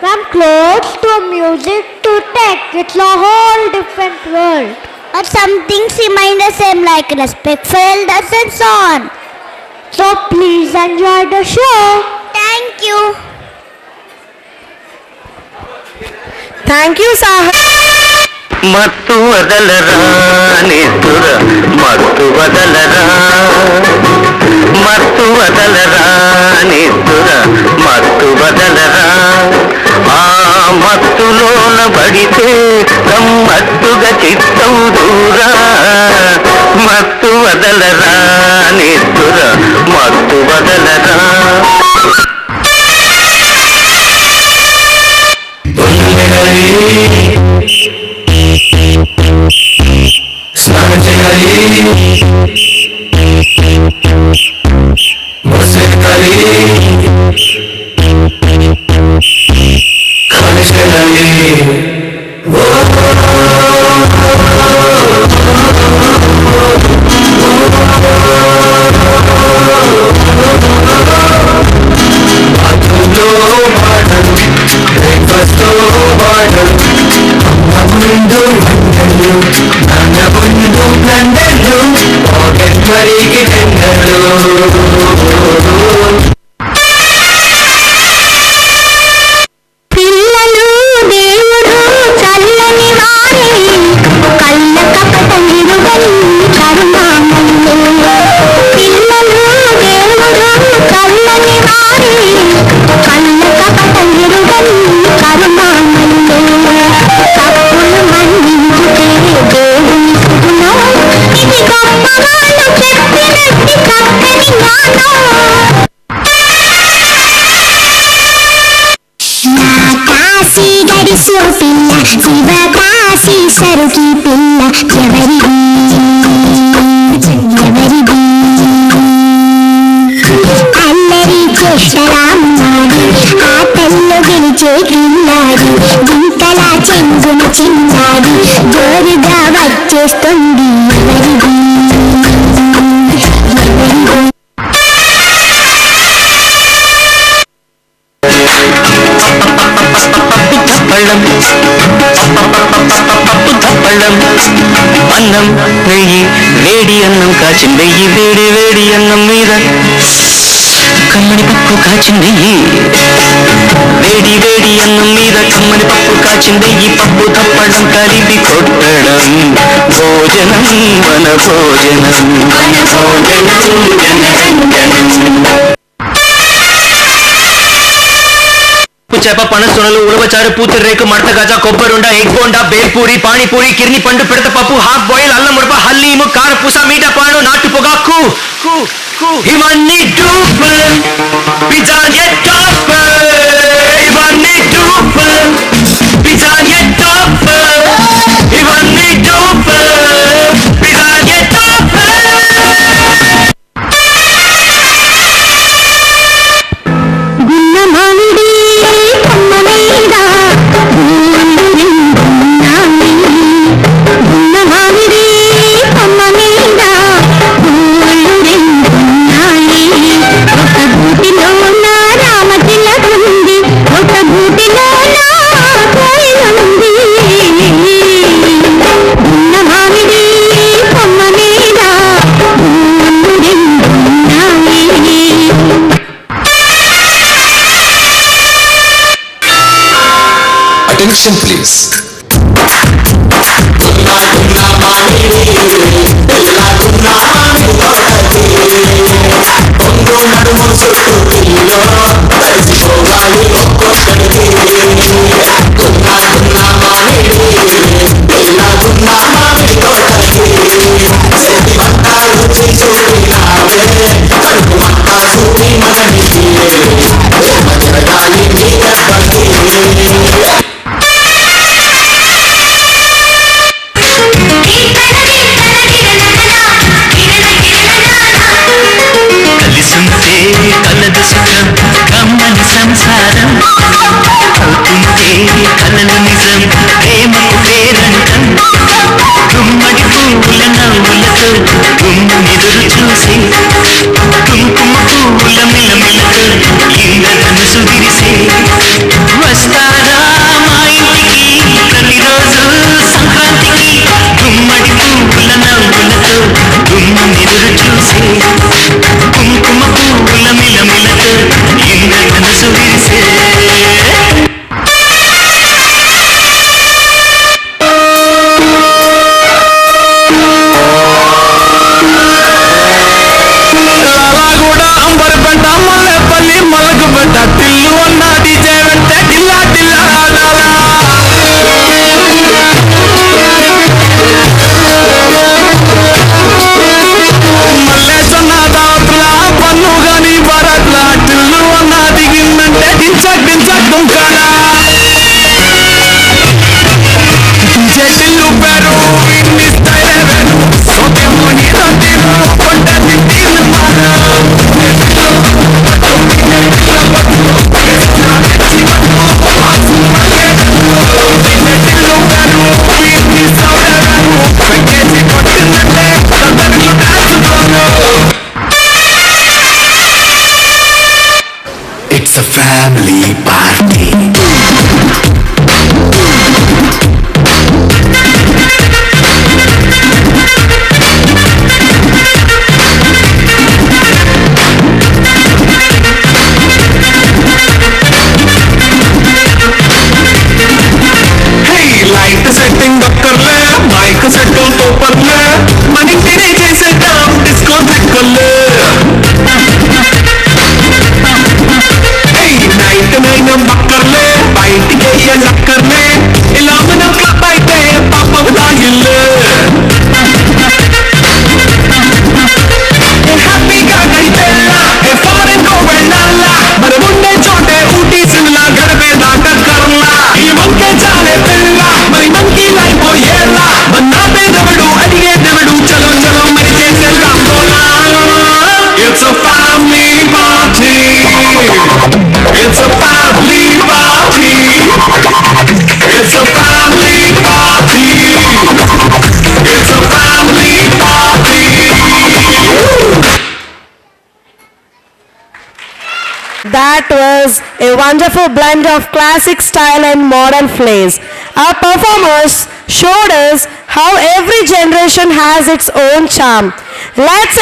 From clothes to music to tech, it's a whole different world. Or some things remind us same like respect for elders and so on. So please enjoy the show. Thank you. Thank you, Saha. మత్తు వదలరా నిద్ర మత్తు వదలరా మత్తు వదలరా నిద్ర మత్తు వదలరా ఆ మత్తులోన పడితే గమ్మత్తుగా చిత్తం దూరా మత్తు వదలరా నిద్ర మత్తు వదలరా స్నానం చేయాలి మొసెక్కాలి ఖాళీ చేయాలి బాత్రూంలో వాటర్ బ్రేక్ఫాస్ట్లో వాటర్ ముందు వంటలు నాన్న ముందు బ్లండర్లు పాకెట్ మరీకి టెండర్లు పిల్లలు దేవుడు చల్లని వారే కళ్ళ కపట నిరుగని కరుణామయులు. పిల్లలు దేవుడు చల్లని వారే కళ్ళ కపట నిరుగని కరుణామయులు. తప్పులు మన్నించుటే దేవుని సుగుణం. ఇది గొప్పవాళ్ళు చెప్పినట్టి చక్కని జ్ఞానం. కాశీ గడిసో పిల్ల శివ కాశీ సరుకి పిల్ల ఎవరిది ఎవరిది అల్లరి చేష్టరామ్మాడి ఆటల్లో గెలిచే పిల్లాడి జింకలా చెంగున చిన్నాడి జోరుగా వచ్చేస్తుంది ఎవరిది ఎవరిది పళ్ళం పళ్ళం అన్నం నెయ్యి వేడి అన్నం కాచి నెయ్యి వేడి వేడి అన్నం మీద కమ్మని పప్పు కాచి నెయ్యి వేడి వేడి అన్నం మీద కమ్మని పప్పు కాచి నెయ్యి పప్పు తప్పడం కలిపి కొట్టడం భోజనం మన భోజనం చేప పనసొనలు ఉలవచారు పూతి రేకు మడత గజ కొబ్బరుండ ఎగ్గొండ బేల్పూరి పానీపూరి కిర్ని పండు పిడత పప్పు హాఫ్ బాయిల్ అల్లం ముడప హల్లీము కారపూస మీట పాను నాటు పొగాకు ఇవన్నీ డూపర్ పిజ్జా టాపర్ ఇవన్నీ డూపర్ పిజ్జా టాపర్ ఇవన్నీ డూపర్ పిజ్జా టాపర్ గున్న మామిడి కొమ్మ మీద గున్న మామిడి కొమ్మ మీద పూలు రెండున్నాయి. ఒక గూటిలో నా రామచిలకుంది, ఒక గూటిలో నా కోయిలుంది. గున్న మామిడి కొమ్మ మీద పూలు రెండున్నాయి. Attention please. That was a wonderful blend of classic style and modern flair. Our performers showed us how every generation has its own charm. Let's